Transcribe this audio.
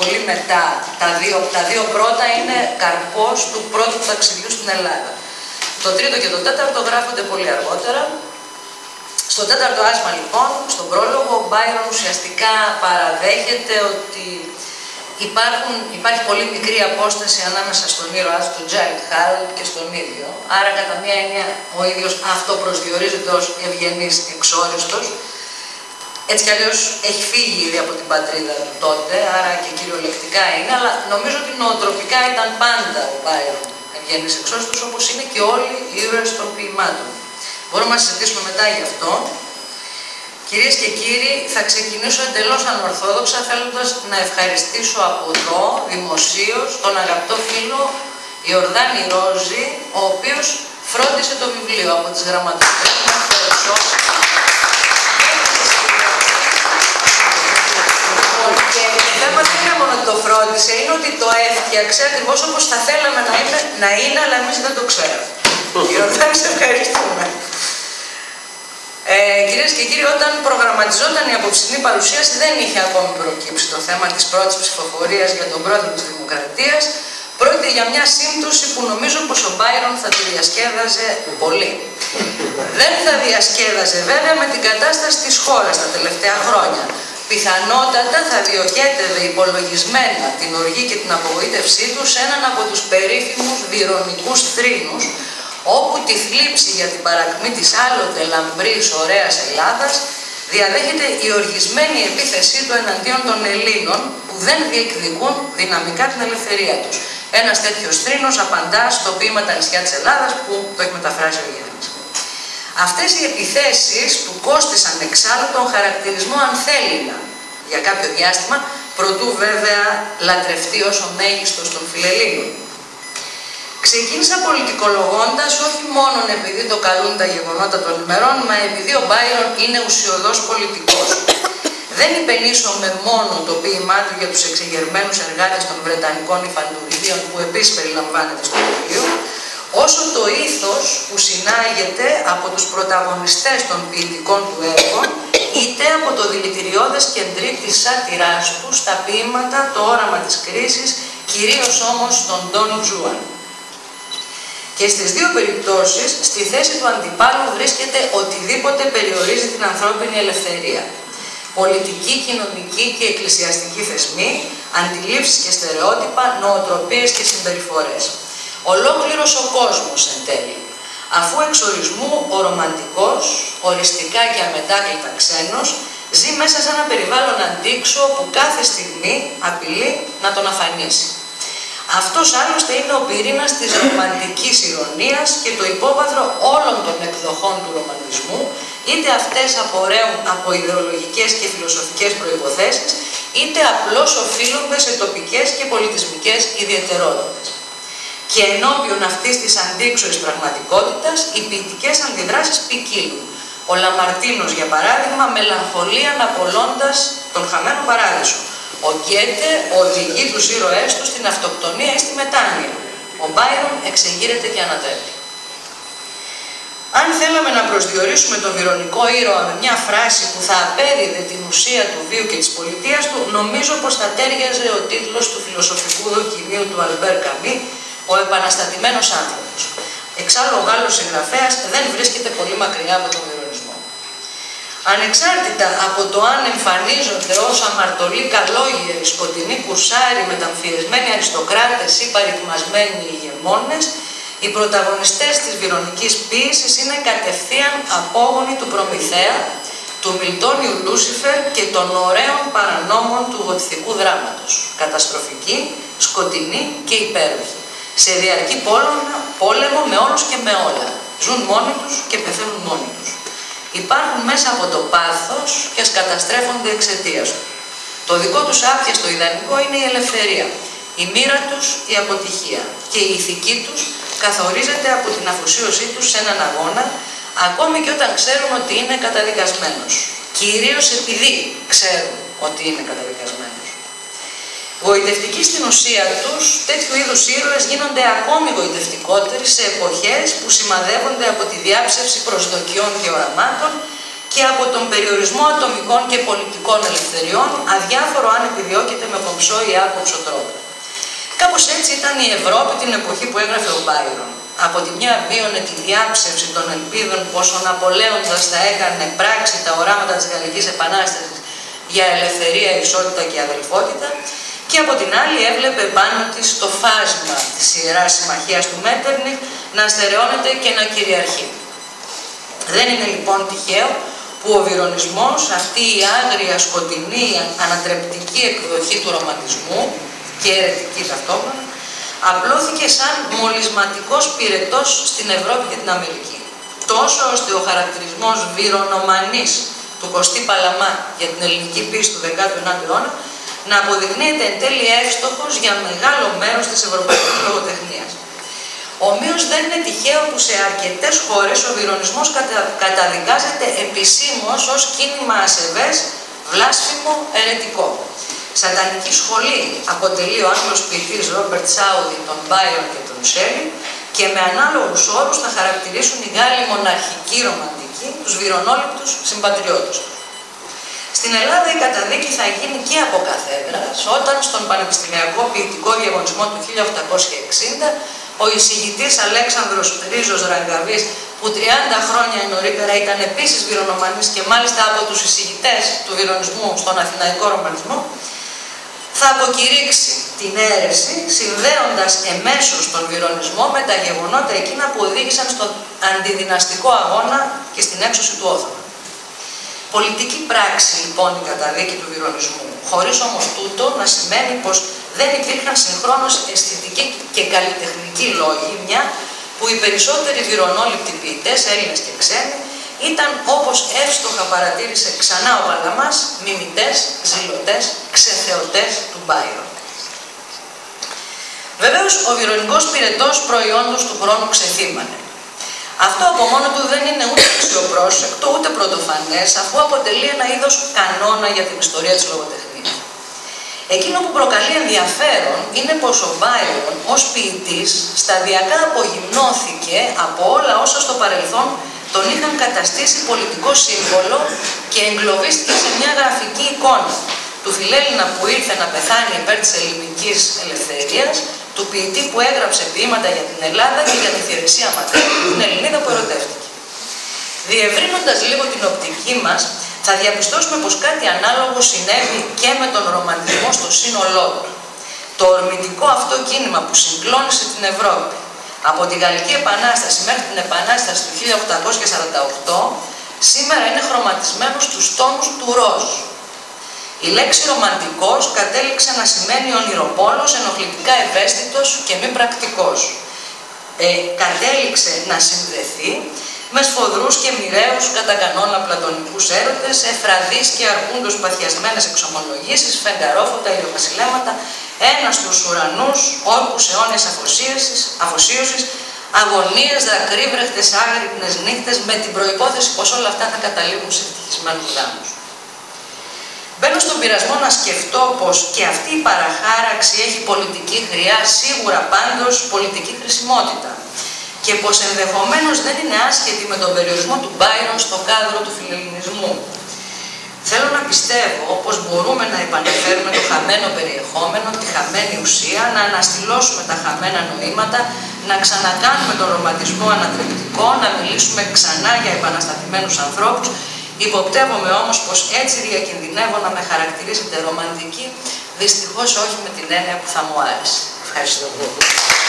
πολύ μετά. Τα δύο πρώτα είναι καρπός του πρώτου ταξιδιού στην Ελλάδα. Το τρίτο και το τέταρτο γράφονται πολύ αργότερα. Στο τέταρτο άσμα λοιπόν, στον πρόλογο, ο Μπάιρον ουσιαστικά παραδέχεται ότι υπάρχει πολύ μικρή απόσταση ανάμεσα στον ήρωά του, τον Τζάιλντ Χάρολντ, και στον ίδιο. Άρα, κατά μία έννοια, ο ίδιος αυτοπροσδιορίζεται ως ευγενής εξόριστος. Έτσι κι αλλιώς έχει φύγει ήδη από την πατρίδα του τότε, άρα και κυριολεκτικά είναι, αλλά νομίζω ότι νοοτροπικά ήταν πάντα ο Μπάιρον ευγενής εξόριστος, όπως είναι και όλοι οι ήρωες των ποιημάτων. Μπορούμε να συζητήσουμε μετά γι' αυτό. Κυρίες και κύριοι, θα ξεκινήσω εντελώς ανορθόδοξα, θέλοντας να ευχαριστήσω από εδώ, δημοσίως, τον αγαπητό φίλο Ιορδάνη Ρόζη, ο οποίος φρόντισε το βιβλίο από τις γραμματικές μας και το θέμα δεν είναι μόνο ότι το φρόντισε, είναι ότι το έφτιαξε ακριβώς όπως θα θέλαμε να είναι, αλλά εμείς δεν το ξέραμε. Ιορδάνη, σε ευχαριστούμε. Κυρίες και κύριοι, όταν προγραμματιζόταν η απόψινή παρουσίαση, δεν είχε ακόμη προκύψει το θέμα της πρώτης ψηφοφορίας για τον πρόεδρο της Δημοκρατίας. Πρόκειται για μια σύμπτωση που νομίζω πως ο Μπάιρον θα τη διασκέδαζε πολύ. Δεν θα διασκέδαζε βέβαια με την κατάσταση της χώρας τα τελευταία χρόνια. Πιθανότατα θα διοχέτευε υπολογισμένα την οργή και την απογοήτευσή του σε έναν από τους περίφημους διρωνικούς θρήνους, όπου τη θλίψη για την παρακμή της άλλοτε λαμπρής ωραίας Ελλάδας διαδέχεται η οργισμένη επίθεσή του εναντίον των Ελλήνων που δεν διεκδικούν δυναμικά την ελευθερία τους. Ένας τέτοιος θρήνος απαντά στο ποίημα «Τα νησιά της Ελλάδας» που το έχει μεταφράσει ο Γιάννης. Αυτές οι επιθέσεις του κόστησαν εξάλλου τον χαρακτηρισμό ανθέλινα για κάποιο διάστημα, προτού βέβαια λατρευτεί ως ο μέγιστος των Φιλελλήνων. Ξεκίνησα πολιτικολογώντας όχι μόνο επειδή το καλούν τα γεγονότα των ημερών, μα επειδή ο Μπάιρον είναι ουσιωδός πολιτικός. Δεν υπενήσωμε μόνο το ποίημά του για τους εξεγερμένους εργάτες των Βρετανικών υφαντουργείων, που επίσης περιλαμβάνεται στο βιβλίο, όσο το ήθος που συνάγεται από τους πρωταγωνιστές των ποιητικών του έργων, είτε από το δηλητηριώδες κεντρί της σάτυράς του στα ποίηματα «Το όραμα της κρίσης», κυρίως όμως τον Ντον Τζουάν. Και στις δύο περιπτώσεις, στη θέση του αντιπάλου βρίσκεται οτιδήποτε περιορίζει την ανθρώπινη ελευθερία. Πολιτική, κοινωνική και εκκλησιαστική θεσμοί, αντιλήψεις και στερεότυπα, νοοτροπίες και συμπεριφορές. Ολόκληρος ο κόσμος εν τέλει. Αφού εξορισμού ο ρομαντικός, οριστικά και αμετάκλητα ξένος, ζει μέσα σε ένα περιβάλλον αντίξω που κάθε στιγμή απειλεί να τον αφανίσει. Αυτός άλλωστε είναι ο πυρήνας της ρομαντικής ηρωνίας και το υπόβαθρο όλων των εκδοχών του ρομαντισμού, είτε αυτές απορρέουν από ιδεολογικές και φιλοσοφικές προϋποθέσεις, είτε απλώς οφείλονται σε τοπικές και πολιτισμικές ιδιαιτερότητες. Και ενώπιον αυτής της αντίξωης πραγματικότητας, οι ποιητικές αντιδράσεις ποικίλουν. Ο Λαμαρτίνος, για παράδειγμα, μελαγχολεί αναπολώντας τον χαμένο παράδεισο. Ο Γκέτε οδηγεί τους ήρωές του στην αυτοκτονία ή στη μετάνοια. Ο Μπάιρον εξεγείρεται και ανατρέπει. Αν θέλαμε να προσδιορίσουμε τον βυρωνικό ήρωα με μια φράση που θα απέδιδε την ουσία του βίου και της πολιτείας του, νομίζω πως θα τέριαζε ο τίτλος του φιλοσοφικού δοκιμίου του Αλμπέρ Καμί, «Ο επαναστατημένος άνθρωπος». Εξάλλου ο Γάλλος συγγραφέας δεν βρίσκεται πολύ μακριά από τον βυρονισμό. Ανεξάρτητα από το αν εμφανίζονται ως αμαρτωλοί καλόγεροι, σκοτεινοί κουρσάροι, μεταμφιεσμένοι αριστοκράτες ή παρικμασμένοι ηγεμόνες, οι πρωταγωνιστές της βυρωνικής ποίησης είναι κατευθείαν απόγονοι του Προμηθέα, του Μιλτόνιου Λούσιφερ και των ωραίων παρανόμων του γοτθικού δράματος. Καταστροφικοί, σκοτεινοί και υπέροχοι. Σε διαρκή πόλεμο με όλους και με όλα. Ζουν μόνοι τους και πεθαίνουν μόνοι τους. Υπάρχουν μέσα από το πάθος και καταστρέφονται εξαιτίας του. Το δικό τους άπιαστο ιδανικό είναι η ελευθερία. Η μοίρα τους η αποτυχία. Και η ηθική τους καθορίζεται από την αφοσίωσή τους σε έναν αγώνα, ακόμη και όταν ξέρουν ότι είναι καταδικασμένος. Κυρίως επειδή ξέρουν ότι είναι καταδικασμένος. Γοητευτικοί στην ουσία τους, τέτοιου είδους ήρωες γίνονται ακόμη γοητευτικότεροι σε εποχές που σημαδεύονται από τη διάψευση προσδοκιών και οραμάτων και από τον περιορισμό ατομικών και πολιτικών ελευθεριών, αδιάφορο αν επιδιώκεται με κομψό ή άκομψο τρόπο. Κάπως έτσι ήταν η Ευρώπη την εποχή που έγραφε ο Μπάιρον. Από τη μια βίωνε τη διάψευση των ελπίδων πως ο Ναπολέοντας θα έκανε πράξη τα οράματα της Γαλλικής Επανάστασης για ελευθερία, ισότητα και αδελφότητα, και από την άλλη έβλεπε πάνω της το φάσμα της Ιεράς Συμμαχίας του Μέττερνιχ να στερεώνεται και να κυριαρχεί. Δεν είναι λοιπόν τυχαίο που ο βυρονισμός, αυτή η άγρια, σκοτεινή, ανατρεπτική εκδοχή του ρομαντισμού και αιρετική ταυτόχρονα, απλώθηκε σαν μολυσματικός πυρετός στην Ευρώπη και την Αμερική. Τόσο ώστε ο χαρακτηρισμός βυρονομανής του Κωστή Παλαμά για την ελληνική πίστη του 19ου αιώνα να αποδεικνύεται εν τέλει εύστοχος για μεγάλο μέρος της ευρωπαϊκής λογοτεχνίας. Ομοίως δεν είναι τυχαίο που σε αρκετές χώρες ο βυρονισμός καταδικάζεται επισήμως ως κίνημα ασεβές, βλάσφημο, αιρετικό. Σατανική σχολή αποτελεί ο Άγγλος ποιητής Ρόμπερτ Σάουδι, τον Μπάιρον και τον Σέλι, και με ανάλογους όρους θα χαρακτηρίσουν οι Γάλλοι μοναρχικοί ρομαντικοί τους βυρονόληπτους συμπατριώτες. Στην Ελλάδα η καταδίκη θα γίνει και από καθέδρας, όταν στον Πανεπιστημιακό Ποιητικό Διαγωνισμό του 1860 ο εισηγητής Αλέξανδρος Ρίζος Ραγκαβής, που 30 χρόνια νωρίτερα ήταν επίσης βυρονομανής και μάλιστα από τους εισηγητές του βυρονισμού στον Αθηναϊκό Ρωμανισμό, θα αποκηρύξει την αίρεση, συνδέοντας εμέσως τον βυρονισμό με τα γεγονότα εκείνα που οδήγησαν στον αντιδυναστικό αγώνα και στην έξωση του Όθωνα. Πολιτική πράξη λοιπόν η καταδίκη του βυρονισμού, χωρίς όμως τούτο να σημαίνει πως δεν υπήρχαν συγχρόνως αισθητικοί και καλλιτεχνικοί λόγοι, μια που οι περισσότεροι βυρονόληπτοι ποιητές, Έλληνες και ξένοι, ήταν, όπως εύστοχα παρατήρησε ξανά ο Παλαμάς, μιμητές, ζηλωτές, ξεθεωτές του Μπάιρον. Βεβαίως, ο βυρονικός πυρετός προϊόντος του χρόνου ξεθύμανε. Αυτό από μόνο του δεν είναι ούτε αξιοπρόσεκτο, ούτε πρωτοφανές, αφού αποτελεί ένα είδος κανόνα για την ιστορία της λογοτεχνίας. Εκείνο που προκαλεί ενδιαφέρον είναι πως ο Μπάιρον ως ποιητής σταδιακά απογυμνώθηκε από όλα όσα στο παρελθόν τον είχαν καταστήσει πολιτικό σύμβολο και εγκλωβίστηκε σε μια γραφική εικόνα του φιλέλληνα που ήρθε να πεθάνει υπέρ της ελληνικής ελευθερίας, του ποιητή που έγραψε ποίηματα για την Ελλάδα και για τη Θηρεσία Ματέρα, την Ελληνίδα που ερωτεύτηκε. Διευρύνοντας λίγο την οπτική μας, θα διαπιστώσουμε πως κάτι ανάλογο συνέβη και με τον ρομαντισμό στο σύνολό του. Το ορμητικό αυτό κίνημα που συγκλώνησε την Ευρώπη από τη Γαλλική Επανάσταση μέχρι την Επανάσταση του 1848, σήμερα είναι χρωματισμένο στους τόνους του ροζ. Η λέξη ρομαντικός κατέληξε να σημαίνει ονειροπόλος, ενοχλητικά ευαίσθητος και μη πρακτικός. Κατέληξε να συνδεθεί με σφοδρούς και μοιραίους κατά κανόνα πλατωνικούς έρωτες, εφραδείς και αργούντος παθιασμένες εξομολογήσεις, φεγγαρόφωτα, ηλιοβασιλέματα, ένα στους ουρανούς, όρκους αιώνες αφοσίωσης, αγωνίες, δακρύβρεχτες, άγρυπνες νύχτες, με την προϋπόθεση πως όλα αυτά θα καταλήγουν σε ευτυχισμένους γάμους. Μπαίνω στον πειρασμό να σκεφτώ πως και αυτή η παραχάραξη έχει πολιτική χρειά, σίγουρα πάντως πολιτική χρησιμότητα, και πως ενδεχομένως δεν είναι άσχετη με τον περιορισμό του Μπάιρον στο κάδρο του φιλελληνισμού. Θέλω να πιστεύω πως μπορούμε να επαναφέρουμε το χαμένο περιεχόμενο, τη χαμένη ουσία, να αναστηλώσουμε τα χαμένα νοήματα, να ξανακάνουμε τον ρομαντισμό ανατρεπτικό, να μιλήσουμε ξανά για επαναστατημένους ανθρώπους. Υποπτεύομαι όμως πως έτσι διακινδυνεύω να με χαρακτηρίσετε ρομαντική, δυστυχώς όχι με την έννοια που θα μου άρεσε. Ευχαριστώ πολύ.